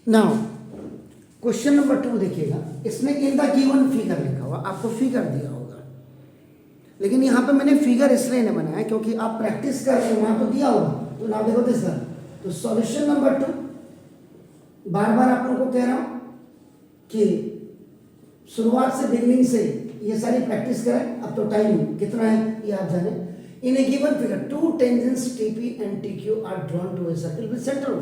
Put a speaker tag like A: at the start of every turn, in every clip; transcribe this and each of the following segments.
A: Now question number 2 देखिएगा, इसमें in the given figure लिखा हुआ, आपको फिगर दिया होगा, लेकिन यहाँ पे मैंने फिगर इसलिए नहीं बनाया क्योंकि आप प्रैक्टिस कर रहे हो, वहाँ तो दिया होगा। तो ना देखो दिस वन, तो सॉल्यूशन नंबर 2, बार बार आप लोगों को कह रहा हूँ कि शुरुआत से बिगनिंग से ये सारी प्रैक्टिस करें। अब तो टाइम कितना है ये आप जाने। In a given figure 2 tangents TP and TQ are drawn to a circle with centre O।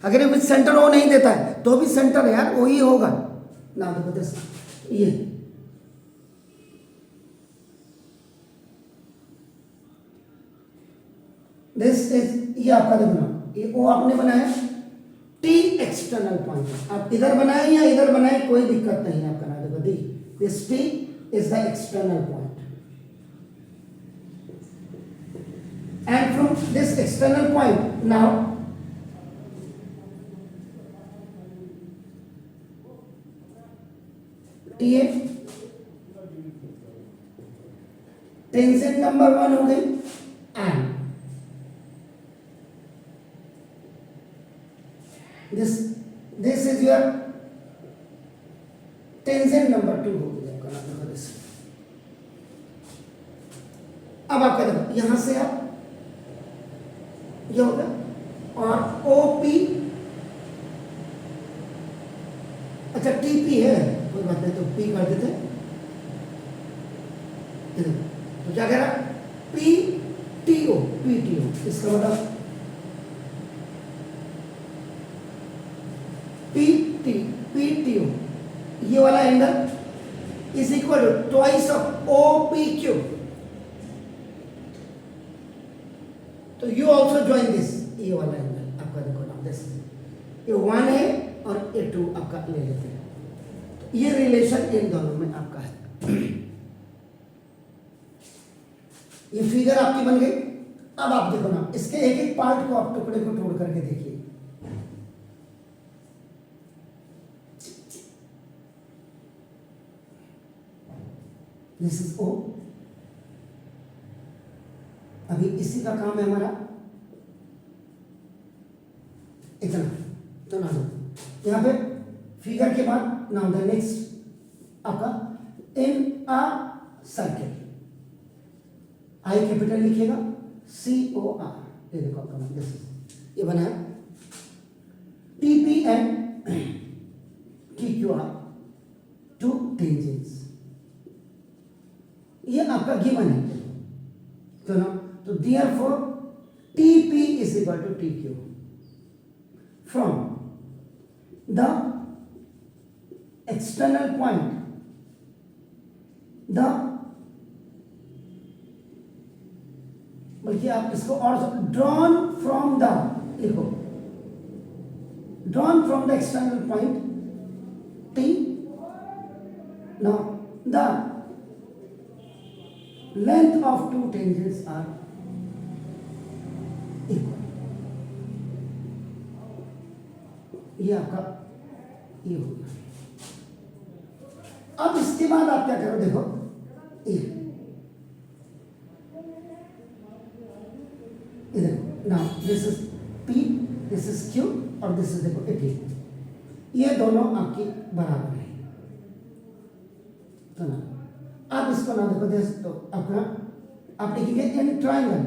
A: अगर विद सेंटर O नहीं देता है तो भी सेंटर है यार, O ही होगा ना। देखो दिस ये दिस इज, ये आपका देखना, ये O आपने बनाया, T एक्सटर्नल पॉइंट आप इधर बनाए या इधर बनाए कोई दिक्कत नहीं है आपका। ना देखो the this T is the external point and from this external point now TA tangent number 1 हो गई and this is your tangent number 2 हो गया आपका। नाम देखो this। अब आपका देखो यहां से आप ये होगा और OP, अच्छा TP है कोई बात नहीं, तो P कर देते। तो क्या कह रहा PTO, इसका मतलब PTO ये वाला angle is equal to twice of OPQ। तो यू ऑल्सो ज्वाइन दिस, ये वाला एंगल आपका देखो ना, दिस ये 1 है और ये 2 आपका ले लेते हैं। तो ये रिलेशन इन दोनों में आपका है। ये फिगर आपकी बन गई। अब आप देखो ना, इसके एक एक पार्ट को आप टुकड़े को तोड़ करके देखिए। This is O। अभी इसी का काम है हमारा इतना, तो ना दो यहां पे फिगर के बाद ना द नेक्स्ट आपका इन अ सर्कल, आई कैपिटल लिखिएगा, COR। ये देखो आपका नाम ये बना है TP and TQ are 2 tangents. ये आपका गिवन है, तो ना तो therefore TP is equal to TQ from the external point, the बल्कि आप इसको और drawn from the लिखो, drawn from the external point T, now the length of 2 tangents are equal। ये आपका ये हो गया। अब इसके बाद आप क्या करो, देखो इधर now this is P, this is Q और दिस इज देखो T, ये दोनों आपकी बराबर है। तो ना आप इसको ना देखो देख, तो अपना आप लिखेंगे इन ट्राइंगल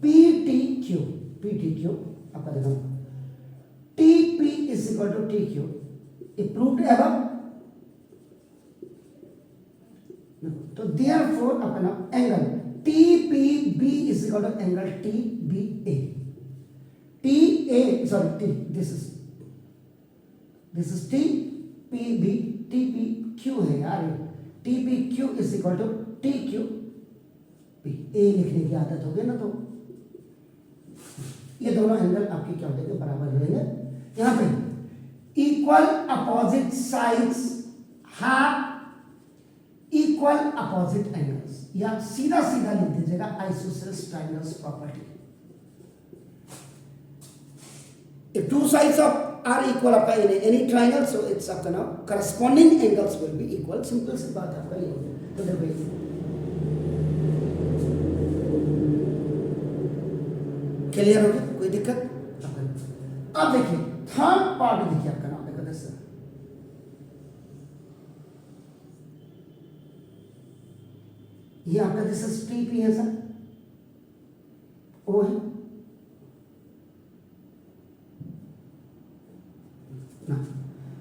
A: PTQ आपका देखो TP is equal to TQ, it proved above। तो therefore अपना angle TPB is equal to angle TBA। this is TPB, TPQ है यार, TPQ is equal to TQP। A लिखने की आदत हो गई ना, तो ये दोनों एंगल आपके क्या हो जाएंगे, बराबर हो जाएंगे। यहाँ पे equal opposite sides have equal opposite angles, या सीधा सीधा लिख दीजिएगा isosceles triangles property. If 2 sides are equal आपका in any triangle, so it's आपका now corresponding angles will be equal। Simple सी बात है आपका ये। तो देखो क्लियर हो गया, कोई दिक्कत? अब देखिए थर्ड पार्ट देखिए आपका नाम देखो सर, ये आपका दिस इज टीपी है सर, ओ है ना।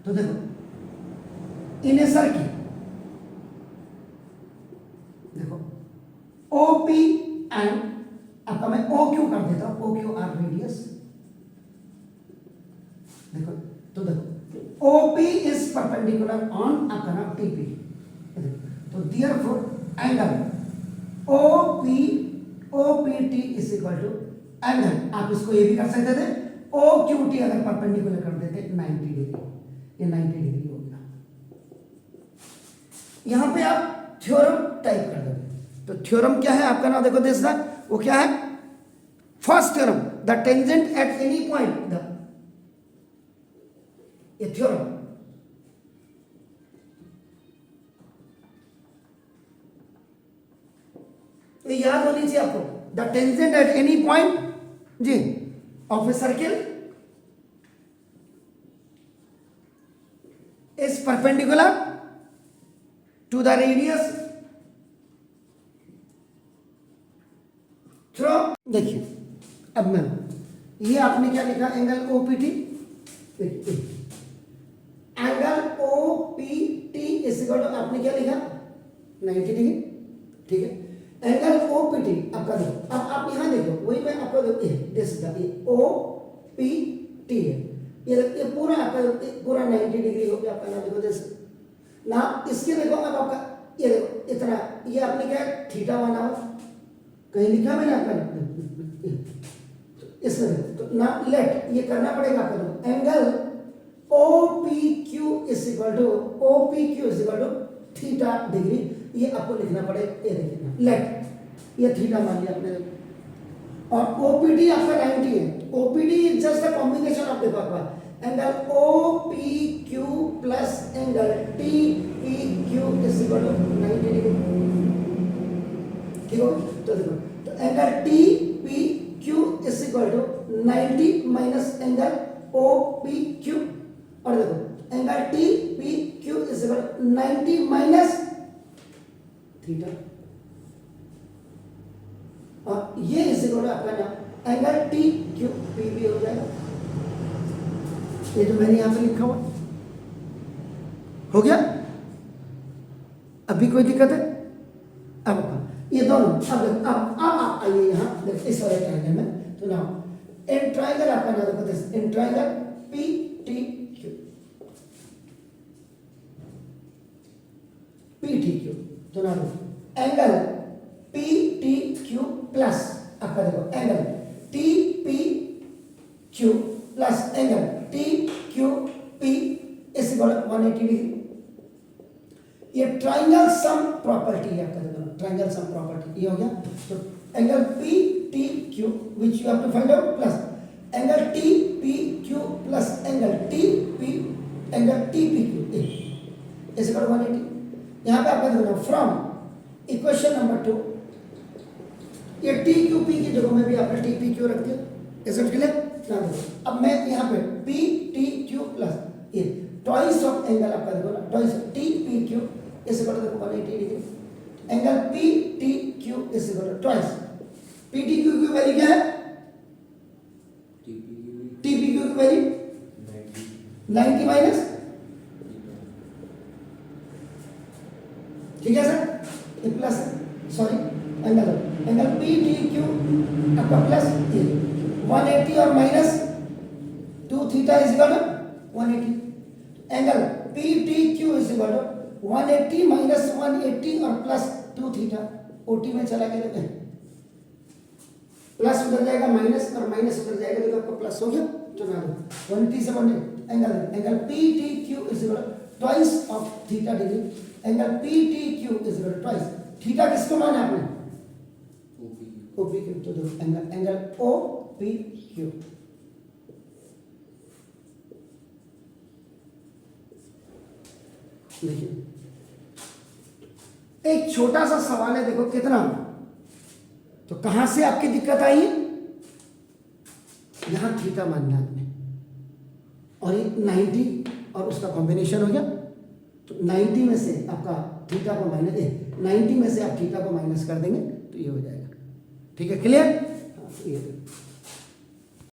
A: तो देखो इन ए सर्किल, देखो ओपी एंड आपका मैं ओ क्यू कर देता हूं, ओ क्यू आर रेडियस। देखो तो देखो ओपी इज परपेंडिकुलर ऑन आपका नाम टीपी, तो therefore angle OP OPT is equal to angle, आप इसको ये भी कर सकते थे ओ क्यू टी अगर परपेंडिकुलर कर देते 90 डिग्री, ये 90 डिग्री हो गया। यहां पे आप थ्योरम टाइप कर दोगे, तो थ्योरम क्या है आपका नाम, देखो दिस द वो क्या है, first theorem the tangent at any point, the ये थ्योरम, ये याद होनी चाहिए आपको, the tangent at any point G of a circle is perpendicular to the radius through. देखिए अब मैं, ये आपने क्या लिखा, angle OPT, angle OPT is equal to आपने क्या लिखा 90 डिग्री, ठीक है। एंगल ओपीटी आपका देखो, अब आप यहां देखो, वही मैं आपको देखो दिस ये ओपीटी है, ये पूरा आपका पूरा 90 डिग्री हो गया आपका ना, देखो दिस ना, इसके देखो अब आपका ये देखो इतना, ये आपने क्या थीटा बना कहीं लिखा मैंने आपका, इसमें तो ना लेट ये करना पड़ेगा आपको, angle OPQ is equal to theta degree, ये आपको लिखना पड़ेगा, ये देखिए लेट ये थीटा मान लिया आपने, और OPD आपका 90 है, OPD is just the combination of देखो आपका angle OPQ plus angle TPQ is equal to 90 degree, ठीक हो। तो देखो तो angle TPQ is equal to 90 minus angle OPQ, और देखो angle TPQ is equal to 90 minus theta, और ये इज इक्वल टू आपका नाम एंगल TQP भी हो जाएगा, ये जो मैंने यहां पे लिखा हुआ हो गया। अभी कोई दिक्कत है? अब ये दोनों अब आप आइए यहां देखो इस वाले ट्रायंगल में, तो ना इन ट्रायंगल आपका नाम देखो, इन ट्रायंगल PTQ, तो ना एंगल PTQ प्लस आपका देखो angle TPQ plus angle TQP is equal to 180 degree. ये ट्राइंगल सम प्रॉपर्टी है आपका, देखो ट्राइंगल सम प्रॉपर्टी ये हो गया। तो angle PTQ which you have to find out plus angle TPQ plus angle TPQ is equal to 180। यहां पे आपका देखो फ्रॉम इक्वेशन नंबर 2 ये TQP की जगह में भी आपने TPQ रख दिया, इज इट क्लियर? अब मैं यहाँ पे PTQ प्लस ये ट्वाइस ऑफ एंगल आपका देखो ना, twice TPQ is equal to 180 degree, angle PTQ is equal to twice PTQ की वैल्यू क्या है? TPQ की वैल्यू 90 माइनस, ठीक है सर, ये प्लस सॉरी एंगल PTQ आपका प्लस 180 और minus 2 theta is equal to 180, angle PTQ is equal to 180 minus 180 और प्लस 2 थीटा, OT में चला गया देखो, प्लस उधर जाएगा माइनस और माइनस उधर जाएगा, देखो आपको प्लस हो गया, चुना दो 180 से 180, angle PTQ is equal to twice of theta degree, angle PTQ is equal to twice theta किसको माना आपने? OPQ, तो देखो एंगल OPQ देखिए, एक छोटा सा सवाल है देखो कितना, तो कहां से आपकी दिक्कत आई? यहां थीटा मानना आपने, और ये 90 और उसका कॉम्बिनेशन हो गया। तो 90 में से आपका थीटा को माइनस 90 में से आप थीटा को माइनस कर देंगे तो ये हो जाएगा। ठीक है, क्लियर? ये